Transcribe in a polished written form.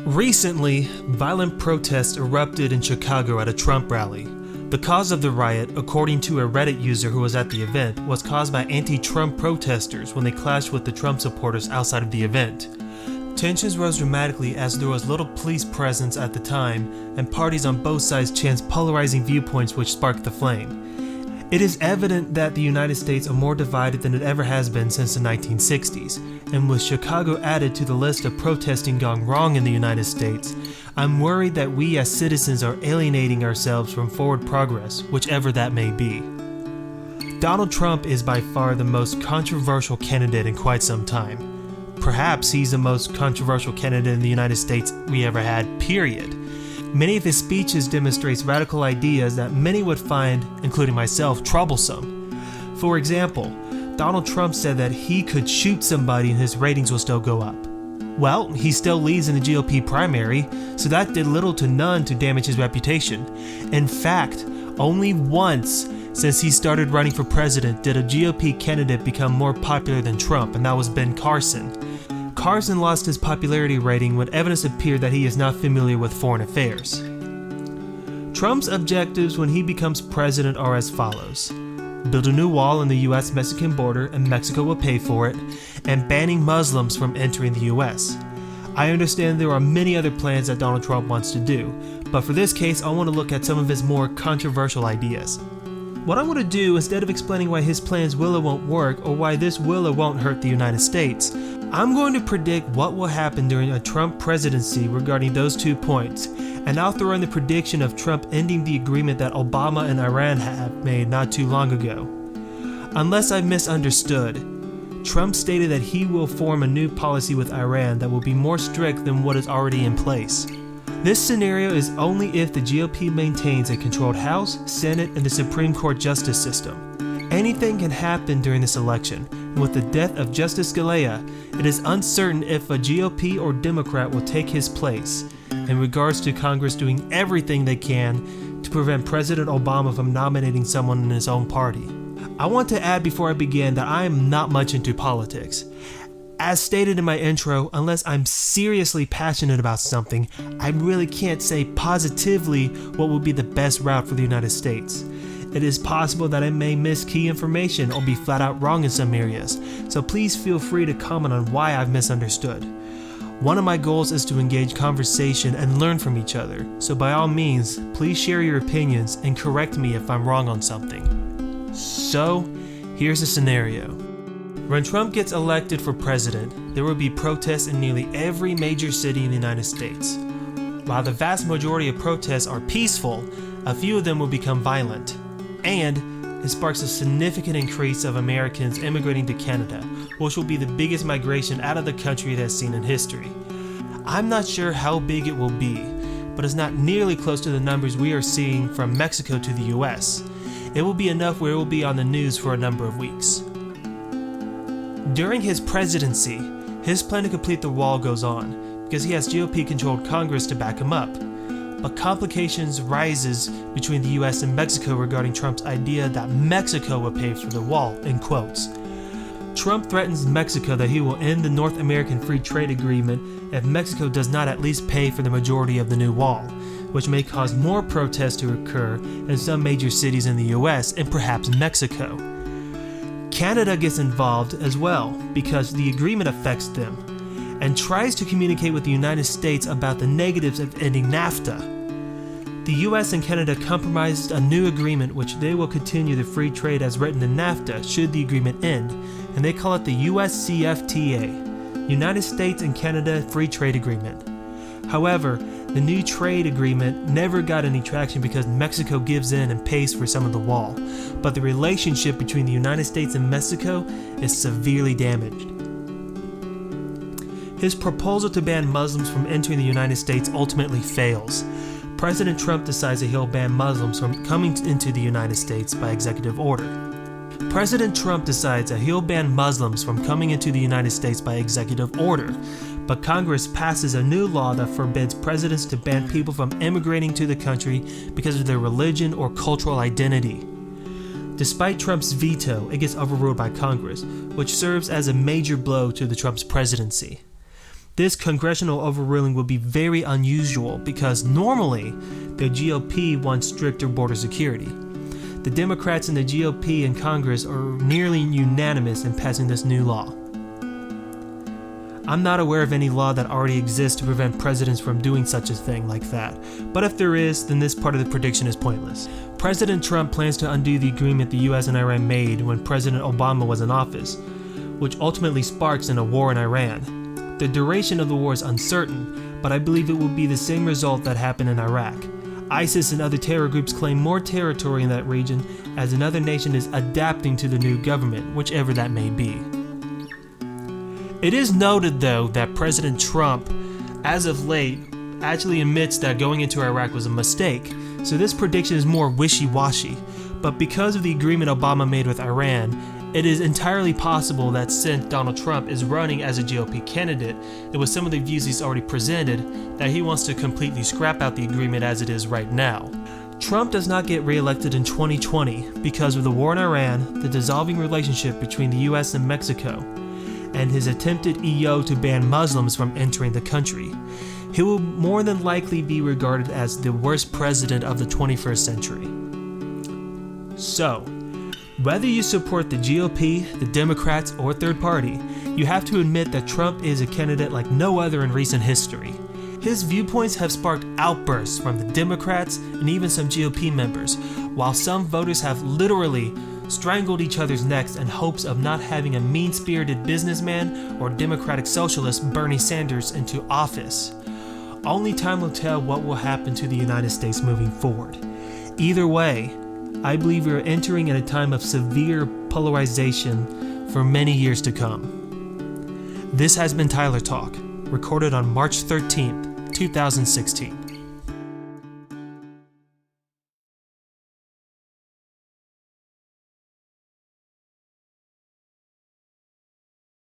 Recently, violent protests erupted in Chicago at a Trump rally. The cause of the riot, according to a Reddit user who was at the event, was caused by anti-Trump protesters when they clashed with the Trump supporters outside of the event. Tensions rose dramatically as there was little police presence at the time, and parties on both sides chanced polarizing viewpoints which sparked the flame. It is evident that the United States are more divided than it ever has been since the 1960s, and with Chicago added to the list of protesting gone wrong in the United States, I'm worried that we as citizens are alienating ourselves from forward progress, whichever that may be. Donald Trump is by far the most controversial candidate in quite some time. Perhaps he's the most controversial candidate in the United States we ever had, period. Many of his speeches demonstrate radical ideas that many would find, including myself, troublesome. For example, Donald Trump said that he could shoot somebody and his ratings will still go up. Well, he still leads in the GOP primary, so that did little to none to damage his reputation. In fact, only once since he started running for president did a GOP candidate become more popular than Trump, and that was Ben Carson. Carson lost his popularity rating when evidence appeared that he is not familiar with foreign affairs. Trump's objectives when he becomes president are as follows: build a new wall on the US-Mexican border and Mexico will pay for it, and banning Muslims from entering the US. I understand there are many other plans that Donald Trump wants to do, but for this case I want to look at some of his more controversial ideas. What I want to do, instead of explaining why his plans will or won't work or why this will or won't hurt the United States, I'm going to predict what will happen during a Trump presidency regarding those 2 points, and I'll throw in the prediction of Trump ending the agreement that Obama and Iran have made not too long ago. Unless I've misunderstood, Trump stated that he will form a new policy with Iran that will be more strict than what is already in place. This scenario is only if the GOP maintains a controlled House, Senate, and the Supreme Court justice system. Anything can happen during this election, and with the death of Justice Scalia, it is uncertain if a GOP or Democrat will take his place, in regards to Congress doing everything they can to prevent President Obama from nominating someone in his own party. I want to add before I begin that I am not much into politics. As stated in my intro, unless I'm seriously passionate about something, I really can't say positively what will be the best route for the United States. It is possible that I may miss key information or be flat out wrong in some areas, so please feel free to comment on why I've misunderstood. One of my goals is to engage conversation and learn from each other, so by all means, please share your opinions and correct me if I'm wrong on something. So, here's a scenario. When Trump gets elected for president, there will be protests in nearly every major city in the United States. While the vast majority of protests are peaceful, a few of them will become violent. And it sparks a significant increase of Americans immigrating to Canada, which will be the biggest migration out of the country that's seen in history. I'm not sure how big it will be, but it's not nearly close to the numbers we are seeing from Mexico to the US. It will be enough where it will be on the news for a number of weeks. During his presidency, his plan to complete the wall goes on, because he has GOP-controlled Congress to back him up. But complications rises between the US and Mexico regarding Trump's idea that Mexico will pay for the wall, in quotes. Trump threatens Mexico that he will end the North American Free Trade Agreement if Mexico does not at least pay for the majority of the new wall, which may cause more protests to occur in some major cities in the US and perhaps Mexico. Canada gets involved as well because the agreement affects them, and tries to communicate with the United States about the negatives of ending NAFTA. The US and Canada compromised a new agreement which they will continue the free trade as written in NAFTA should the agreement end, and they call it the USCFTA, United States and Canada Free Trade Agreement. However, the new trade agreement never got any traction because Mexico gives in and pays for some of the wall, but the relationship between the United States and Mexico is severely damaged. His proposal to ban Muslims from entering the United States ultimately fails. President Trump decides that he'll ban Muslims from coming into the United States by executive order. President Trump decides that he'll ban Muslims from coming into the United States by executive order, but Congress passes a new law that forbids presidents to ban people from immigrating to the country because of their religion or cultural identity. Despite Trump's veto, it gets overruled by Congress, which serves as a major blow to Trump's presidency. This congressional overruling would be very unusual because normally the GOP wants stricter border security. The Democrats in the GOP in Congress are nearly unanimous in passing this new law. I'm not aware of any law that already exists to prevent presidents from doing such a thing like that, but if there is, then this part of the prediction is pointless. President Trump plans to undo the agreement the US and Iran made when President Obama was in office, which ultimately sparks in a war in Iran. The duration of the war is uncertain, but I believe it will be the same result that happened in Iraq. ISIS and other terror groups claim more territory in that region as another nation is adapting to the new government, whichever that may be. It is noted, though, that President Trump, as of late, actually admits that going into Iraq was a mistake, so this prediction is more wishy-washy. But because of the agreement Obama made with Iran, it is entirely possible that since Donald Trump is running as a GOP candidate, and with some of the views he's already presented, that he wants to completely scrap out the agreement as it is right now. Trump does not get re-elected in 2020 because of the war in Iran, the dissolving relationship between the US and Mexico, and his attempted EO to ban Muslims from entering the country. He will more than likely be regarded as the worst president of the 21st century. So, whether you support the GOP, the Democrats, or third party, you have to admit that Trump is a candidate like no other in recent history. His viewpoints have sparked outbursts from the Democrats and even some GOP members, while some voters have literally strangled each other's necks in hopes of not having a mean-spirited businessman or Democratic socialist Bernie Sanders into office. Only time will tell what will happen to the United States moving forward. Either way, I believe we are entering in a time of severe polarization for many years to come. This has been Tyler Talk, recorded on March 13th, 2016.